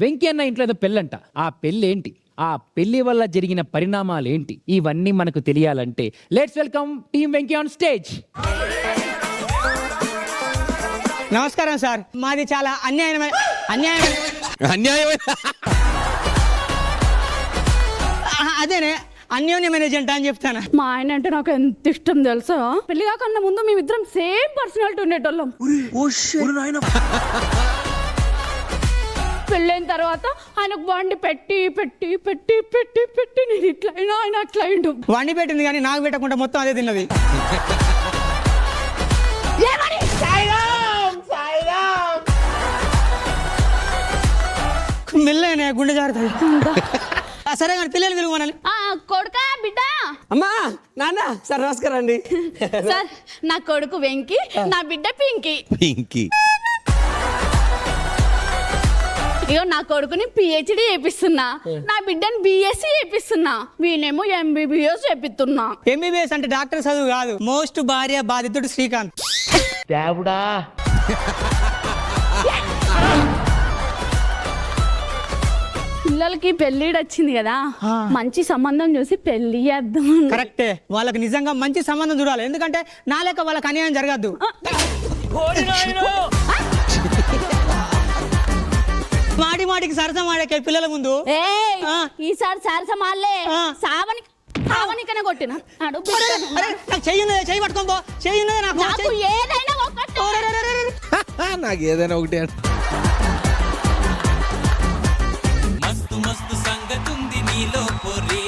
వెంకీ అన్న ఇంట్లో ఏదో పెళ్ళంట. ఆ పెళ్ళేంటి, ఆ పెళ్లి వల్ల జరిగిన పరిణామాలు ఏంటి, ఇవన్నీ మనకు తెలియాలంటే let's welcome team Venky on stage. నమస్కారం సార్, మాది చాలా అన్యాయమైన అదేనే అన్యోన్యమైన జంట అని చెప్తాను. మా ఆయన అంటే నాకు ఎంత ఇష్టం తెలుసా. పెళ్లి కాకన్నా ముందు మేమిద్దరం సేమ్ పర్సనాలిటీ ఉండేటోళ్ళం. పెళ్ళైన తర్వాత ఆయనకు వండి పెట్టి పెట్టి పెట్టి పెట్టి పెట్టి నేను ఇట్లయినా ఆయన అట్లయిండు. వండి పెట్టింది కానీ నాకు పెట్టకుండా మొత్తం అదే తిన్నది. మెల్లనే గుండె జారుతుంది. సరే కానీ పిల్లలు పిలువనాలి. కొడుకా బిడ్డ. అమ్మా నాన్న సార్ నమస్కారం అండి. సార్ నా కొడుకు వెంకీ, నా బిడ్డ పింకీ. ఇగో నా కొడుకుని పిహెచ్డి చేపిస్తున్నా, నా బిడ్డని బిఎస్సి చేపిస్తున్నా, వీనేమో ఎంబీబీఎస్ చేపిస్తున్నా. ఎంబీబీఎస్ అంటే డాక్టర్ చదువు కాదు, మోస్ట్ భార్య బాధితుడు శ్రీకాంత్. దేవుడా, పిల్లలకి పెళ్ళిడు వచ్చింది కదా, మంచి సంబంధం చూసి పెళ్లి చేద్దాం. కరెక్టే, వాళ్ళకి నిజంగా మంచి సంబంధం చూడాలి, ఎందుకంటే నా లెక్క వాళ్ళకి అన్యాయం జరగద్దు. మాటి మాటికి సరస మాడే పిల్లల ముందు ఈసారి సరసమాలే సావనికనే కొట్టిన చెయ్యి పట్టుకోబో, చెయ్యి నాకు ఏదైనా నాకు ఏదైనా ఒకటి. మస్తు మస్తు సంగతుంది నీలో పొరే,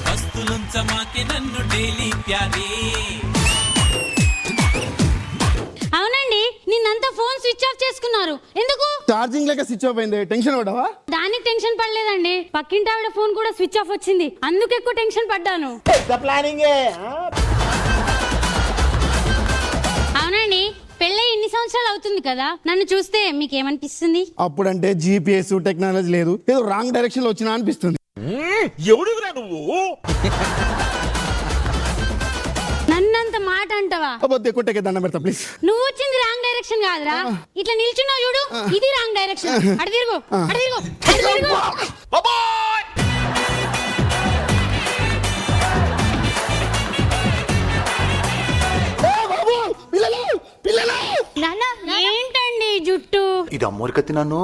వస్తులుంచమాకే నన్ను డైలీ ప్యారే. అవునండి, నిన్నంతా ఫోన్ స్విచ్ ఆఫ్ చేసుకున్నారు ఎందుకు? ఛార్జింగ్ లేక స్విచ్ ఆఫ్ అయింది. టెన్షన్ పడ్డావా? దానికి టెన్షన్ పడలేదండి, పక్కింటి ఆవిడ ఫోన్ కూడా స్విచ్ ఆఫ్ వచ్చింది, అందుకు ఎక్కువ టెన్షన్ పడ్డాను. అవునండి, పెళ్ళై ఇన్ని సంవత్సరాలు అవుతుంది కదా, నన్ను చూస్తే మీకేమనిపిస్తుంది? అప్పుడంటే జీపీఎస్ టెక్నాలజీ లేదు, ఏదో రాంగ్ డైరెక్షన్ లో వచ్చినా అనిపిస్తుంది. ఎవడురా నువ్వు? నన్నంత మాట అంటావా? కొట్టకే దండం పెడతా ప్లీజ్. నువ్వు వచ్చింది రాంగ్ డైరెక్షన్ కాదురా, ఇట్లా నిల్చున్నావు చూడు, ఇది రాంగ్ డైరెక్షన్. అటు తిరుగు, అటు తిరుగు, అటు తిరుగు. ఏంటండి జుట్టు? ఇది అమ్మోరికత్తి నన్ను.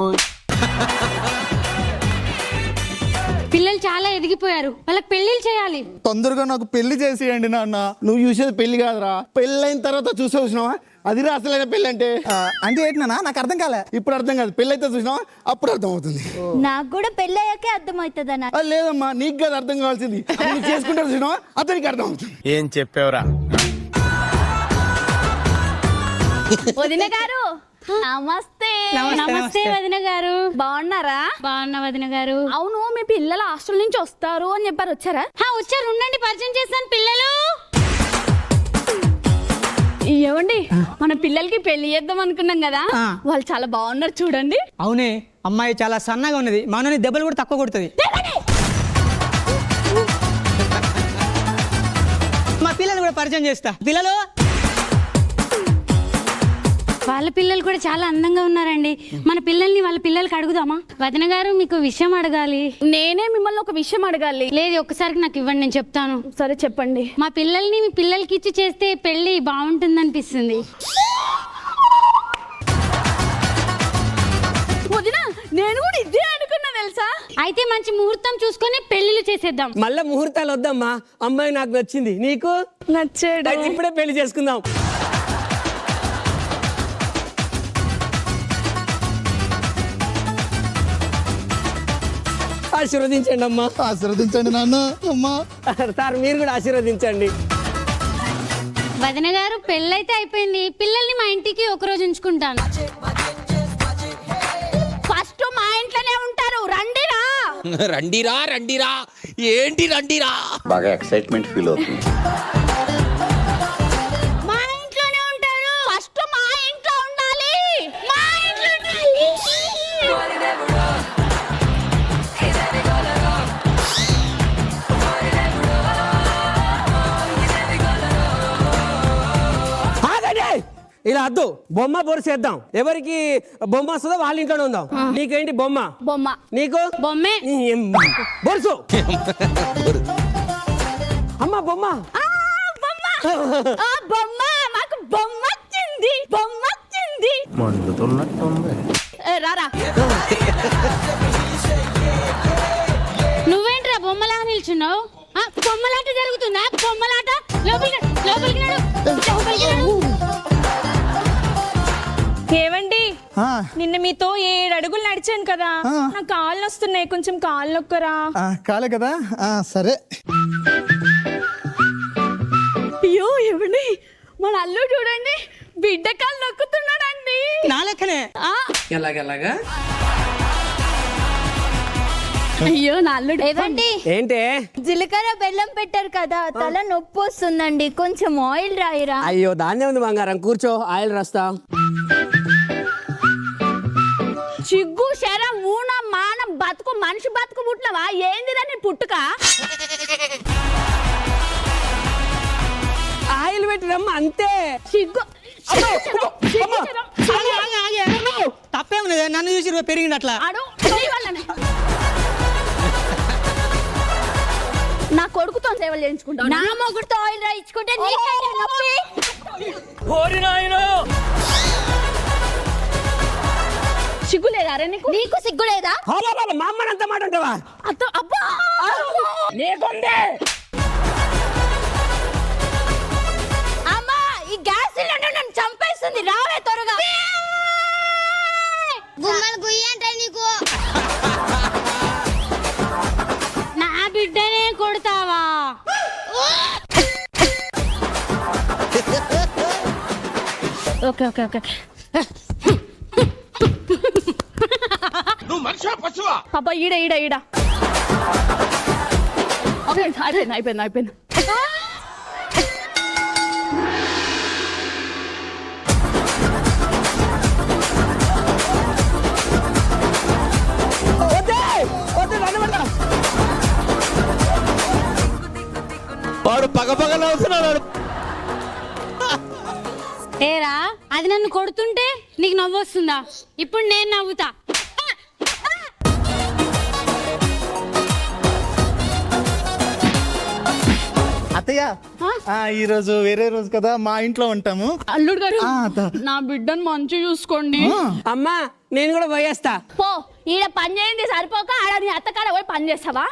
పిల్లలు చాలా ఎదిగిపోయారు, వాళ్ళకి పెళ్లిళ్ళు చేయాలి. తొందరగా నాకు పెళ్లి చేసేయండి నాన్న. నువ్వు చూసేది పెళ్లి కాదురా, పెళ్ళైన తర్వాత చూసినావా, అది అసలైన పెళ్లి అంటే. అంటే ఏంటన్నా నాకు అర్థం కాలే. ఇప్పుడు అర్థం కాదు, పెళ్లి అయితే చూసినావా అప్పుడు అర్థం అవుతుంది. నాకు కూడా పెళ్లి అయ్యాకే అర్థం అవుతుంది అన్న. లేదమ్మా, నీకు కాదు అర్థం కావాల్సింది, చేసుకుంటారు చూసినావా అతనికి అర్థం అవుతుంది. ఏం చెప్పావురా? వదిన గారు నమస్తే. నమస్తే వదిన గారు. బాగున్నారా? బాగున్నా వదిన గారు. అవును, మీ పిల్లలు హాస్టల్ నుంచి వస్తారు అని చెప్పారు, వచ్చారా? వచ్చారు, ఉండండి పరిచయం చేస్తాను. పిల్లలు ఏమండి, మన పిల్లలకి పెళ్లి చేద్దాం అనుకున్నాం కదా, వాళ్ళు చాలా బాగున్నారు చూడండి. అవునే, అమ్మాయి చాలా సన్నగా ఉన్నది, మనని దెబ్బలు కూడా తక్కువ కొడుతుంది. మా పిల్లలు కూడా పరిచయం చేస్తా. పిల్లలు, వాళ్ళ పిల్లలు కూడా చాలా అందంగా ఉన్నారండి. మన పిల్లల్ని వాళ్ళ పిల్లలకి అడుగుదామా? వదిన గారు, మీకు విషయం అడగాలి. నేనే మిమ్మల్ని ఒక విషయం అడగాలి. లేదు, ఒక్కసారికి నాకు ఇవ్వండి, నేను చెప్తాను. సరే చెప్పండి. మా పిల్లల్ని మీ పిల్లలకి ఇచ్చి చేస్తే పెళ్లి బాగుంటుంది అనిపిస్తుంది. వదిన, నేను కూడా ఇదే అనుకున్నా తెలుసా. అయితే మంచి ముహూర్తం చూసుకొని పెళ్లిళ్ళు చేసేద్దాం. మళ్ళా ముహూర్తాలు వద్దమ్మా, అమ్మాయి నాకు నచ్చింది, నీకు నచ్చాడు, ఇప్పుడే పెళ్లి చేసుకుందాం. ఆశీర్వదించండి అమ్మా. ఆశీర్వదించండి నాన్న. అమ్మా సార్ మీరు కూడా ఆశీర్వదించండి. వదిన గారు, పెళ్ళైతే అయిపోయింది, పిల్లల్ని మా ఇంటికి ఒకరోజు ఉంచుకుంటాను. ఫస్ట్ మా ఇంట్లోనే ఉంటారు, రండిరా. రండిరా రండిరా, ఏంటి రండిరా? బాగా ఎక్సైట్మెంట్ ఫీల్ అవుతుంది. మా ఇంట్లోనే ఉంటారు. ఫస్ట్ మా ఇంట్లో ఉండాలి, మా ఇంట్లో ఉండాలి. ఇలా వద్దు బొమ్మ బొరిసేద్దాం. ఎవరికి బొమ్మ వస్తుందో వాళ్ళ ఇంట్లోనే ఉందాం. నీకేంటి బొమ్మ? బొమ్మ. నీకు బొమ్మే. బొరుసు. అమ్మ బొమ్మ. బొమ్మ మాకు బొమ్మ వచ్చింది, బొమ్మ వచ్చింది. మండుతున్నట్టుంది. రారా. నువ్వేంట్రా బొమ్మలా నిల్చున్నావు? బొమ్మలాట జరుగుతుందా? బొమ్మలాట. లోపలికి నడు. ఏవండి, నిన్న మీతో 7 అడుగులు నడిచాను కదా, నా కాళ్ళు వస్తున్నాయి, కొంచెం కాళ్ళు నొక్కరా. కాలే కదా సరే. అయ్యో ఏమండి, మన అల్లు చూడండి బిడ్డ కాళ్ళు నొక్కుతున్నాడండి. నా లెక్కనే. ఎలాగెలాగా? అయ్యో నా అల్లుడు. ఏవండి ఏంటే? జీలకర్ర బెల్లం పెట్టారు కదా, తల నొప్పి వస్తుందండి, కొంచెం ఆయిల్ రాయిరా. అయ్యో దాన్నే ఉంది బంగారం, కూర్చో ఆయిల్ రాస్తా. చిగ్గు శర మూన మానం బతుకు మనిషి బతుకు పుట్టినవా ఏందిరా నీ పుట్టుక? ఆయిల్ పెట్టి రమ్మ అంతే. చిగ్గు తప్పేముంది, నన్ను చూసి పెరిగింది అట్లా. ఆడు నీ వల్లనే. నా కొడుకుతో సేవలు చేయించుకుంటా. నా మొగుడుతో ఆయిల్ రాయించుకుంటే నీకేంటి నొప్పి? సిగ్గు లేదా అరే నీకు? నీకు సిగ్గు లేదా? మా అమ్మని అంత మాట అంటావా? అత్త అబ్బా అమ్మా, ఈ గ్యాస్ సిలిండర్ నన్ను చంపేస్తుంది, రావే త్వరగా. గుమ్మలు గుయ్యంటే నీకు. నా బిడ్డనే కొడతావా? Okay okay okay. నువ్వు మనిషా పశువా? అబ్బా ఈడ ఈడ ఈడ. అయిపోయింది అయిపోయింది అయిపోయింది. వాడు పగపగలు అవుతున్నాడు. ఏరా, అది నన్ను కొడుతుంటే నీకు నవ్వు వస్తుందా? ఇప్పుడు నేను నవ్వుతా. అత్తయ్య ఈ రోజు వేరే రోజు కదా, మా ఇంట్లో ఉంటాము. అల్లుడు గారు అత్త. నా బిడ్డను మంచి చూసుకోండి. అమ్మా నేను కూడా పోయేస్తా. పో, ఈడ పని చేయండి సరిపోక ఆడ నీ అత్తకాడ పోయి పని చేస్తావా?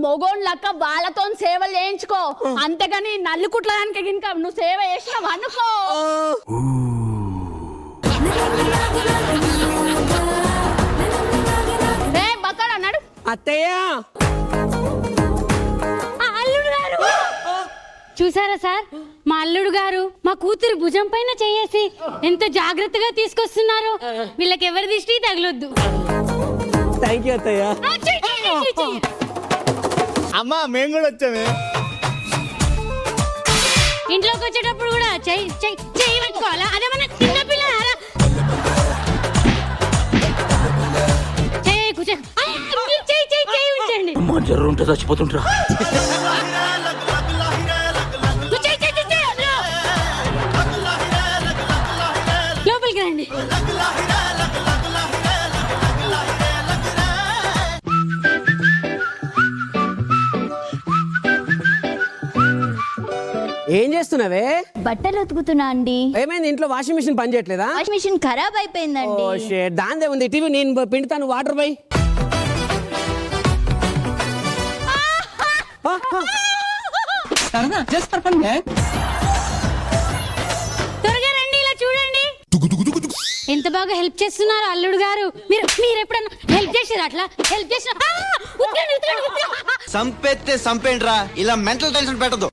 మొగోళ్ళు లక్క వాళ్ళతో సేవలు చేయించుకో, అంతేగాని నల్లి కుట్లదానికి ఇంకా నువ్వు సేవ చేసినావు అనుకో. బతాడు అన్నాడు. అత్తయ్య అల్లుడు గారు చూసారా సార్, మా అల్లుడు గారు మా కూతురు భుజం పైన చేయేసి ఎంత జాగ్రత్తగా తీసుకొస్తున్నారు. వీళ్ళకి ఎవరి దిష్టి తగలొద్దు. థ్యాంక్ యూ అత్తయ్య. అమ్మా మేము కూడా వచ్చామే. ఇంట్లోకి వచ్చేటప్పుడు కూడా చెయ్యి పెట్టుకోవాలా? అదేమన్నా చిన్న పిల్లలారా? చెయ్యి ఉంచండి. జర్రు ఉంటే చచ్చిపోతుంటా. లోపలికి రండి. ఏం చేస్తున్నావే? బట్టలు ఉతుకుతున్నా అండి. ఏమైంది, ఇంట్లో వాషింగ్ మిషన్ పని చేయట్లేదా? వాషింగ్ మిషన్ ఖరాబ్ అయిపోయిందండి. ఓ షేట్, దాందే ఉంది. టీవీ నేను పిండుతాను, వాటర్ బై. త్వరగా రండి, ఇలా చూడండి ఎంత బాగా హెల్ప్ చేస్తున్నారు అల్లుడు గారు. మీరు ఎప్పుడన్నా హెల్ప్ చేసారు? అట్లా హెల్ప్ చేసిన సంపేస్తే సంపేండ్రా, ఇలా మెంటల్ టెన్షన్ పెట్టదు.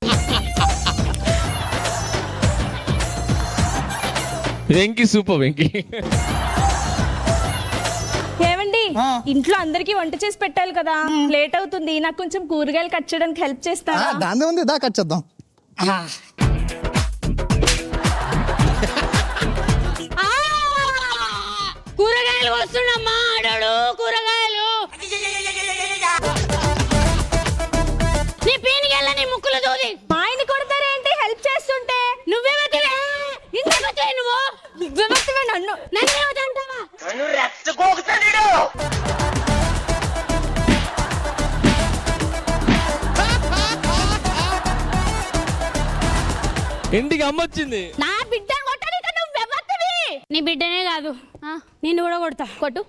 వెంకీ సూపర్ వెంకీ. ఏవండి, ఇంట్లో అందరికి వంట చేసి పెట్టాలి కదా, లేట్ అవుతుంది, నాకు కొంచెం కూరగాయలు కట్ చేయడానికి హెల్ప్ చేస్తారా? దాని ఉంది, దా కట్ చేద్దాం. కూరగాయలు వస్తున్నమ్మా, ఆడాడు కూరగాయలు. నీ పీనికెళ్ళ నీ ముక్కులు దూది. మా ఆయన కొడతారేంటి హెల్ప్ చేస్తుంటే? నువ్వేమవుతావే? ఇంతకొచ్చాయి నువ్వు. ఇంటికి అమ్మ వచ్చింది. నా బిడ్డను కొట్టడానికి నువ్వు ఎవరివి? నీ బిడ్డనే కాదు నిన్ను కూడా కొడతా. కొట్టు.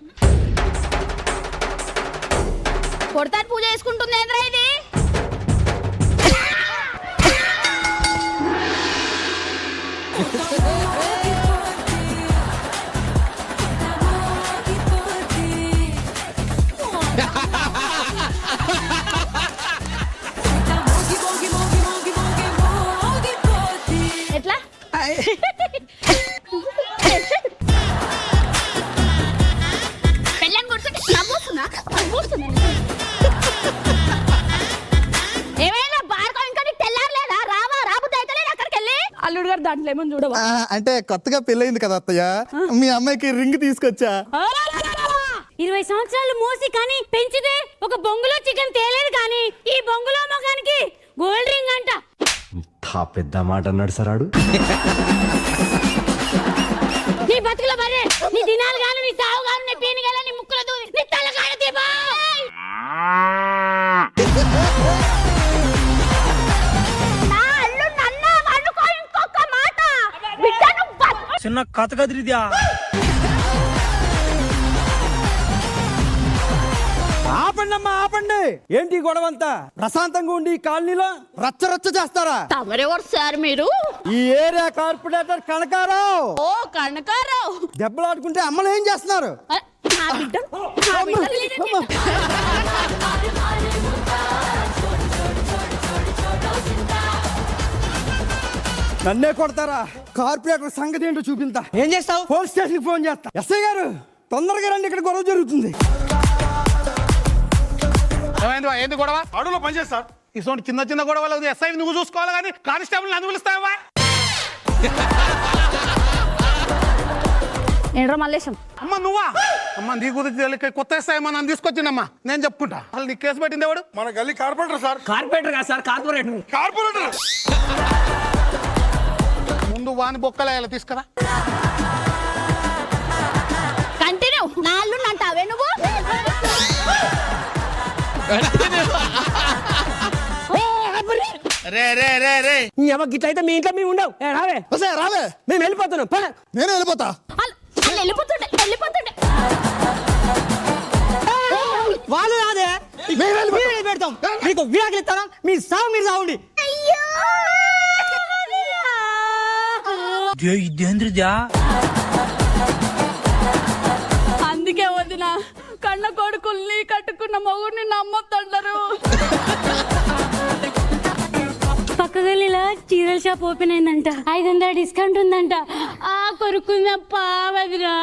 కొడతాను పూజ చేసుకుంటుంది ఏంద్రా ఇది? ఎట్లా? పెళ్ళని కొడుతుంటే నవ్వుతున్నా? ఏమైనా బార్కో ఇంకా నీకు తెల్లారలేదా? రావా రాబుద్ది అయితే లేదు అక్కడికి వెళ్ళి. అల్లుడు గారు దాంట్లో ఏమని చూడవా? అంటే కొత్తగా పెళ్ళయింది కదా అత్తయ్య, మీ అమ్మాయికి రింగ్ తీసుకొచ్చా. 20 సంవత్సరాలు మోసి కానీ పెంచితే ఒక బొంగులో చికెన్ తేలేదు కానీ ఈ బొంగులో మొగానికి గోల్డ్ రింగ్ అంట. పెద్ద మాట అన్నాడు సరాడు. నీ బతుకుల బర్రె, నీ దినాలు గాను, నీ సావు గాను, నీ పీని గాను, నీ ముక్కుల దూది, నీ తలకాడ దీపా. నా అల్లుడు నన్ను అనుకో ఇంకొక మాట. బిడ్డను చిన్న కథ కదిరిద్యా. ఆపండమ్మా ఆపండి. ఏంటి గొడవంతా? ప్రశాంతంగా ఉండి కాలనీలో రచ్చ రచ్చ చేస్తారా? తమరెవరు సార్ మీరు? ఈ ఏరియా కార్పొరేటర్ కనకారావు. ఓ కనకారావు. దెబ్బలాడుకుంటే అమ్మలు ఏం చేస్తున్నారు? నా బిడ్డ నా బిడ్డ నన్నే కొడతారా? కార్పొరేటర్ సంగతి ఏంటో చూపించా. ఏం చేస్తావు? పోలీస్ స్టేషన్ ఫోన్ చేస్తా. ఎస్ఐ గారు తొందరగా రండి, ఇక్కడ గొడవ జరుగుతుంది. ఏంది గొడవ? అడవులో పనిచేస్తారు. ఇటువంటి చిన్న చిన్న గొడవలు ఎస్ఐ నువ్వు చూసుకోవాలి కానీ కానిస్టేబుల్ నన్ను పిలుస్తావా? ఏంట్రా మల్లేశం? అమ్మ నువ్వా? అమ్మ నీ గురించి కొత్త ఎస్ఐ అమ్మ నన్ను తీసుకొచ్చిందమ్మా, నేను చెప్పుకుంటా. అసలు నీ కేసు పెట్టింది ఎవడు? మన గల్లీ కార్పొరేటర్ సార్. కార్పొరేటర్ కాదు సార్, కార్పొరేటర్. కార్పొరేటర్ ముందు వాని బొక్కలేయాలి, తీసుకురా. కంటిన్యూ. నా అల్లుడు అంటావే నువ్వు? రే రే రే రే గిట్లయితే మీ ఇంట్లో మేము ఉండవు. రావే రావే, మేము వెళ్ళిపోతున్నాం. నేను వెళ్ళిపోతా. వెళ్ళిపోతుండే వాళ్ళు రాదే, మేము పెడతాం. మీకు విడాకులు ఇస్తారా? మీ సాగు మీరు సాగుండి. అందుకే వదిన కన్న కొడుకుల్ని కట్టుకున్న మొగుడిని నమ్మొద్దంటారు. పక్క గల్లీలో చీరల షాప్ ఓపెన్ అయిందంట, 500 డిస్కౌంట్ ఉందంట. కొరుకుందప్ప వదిరా.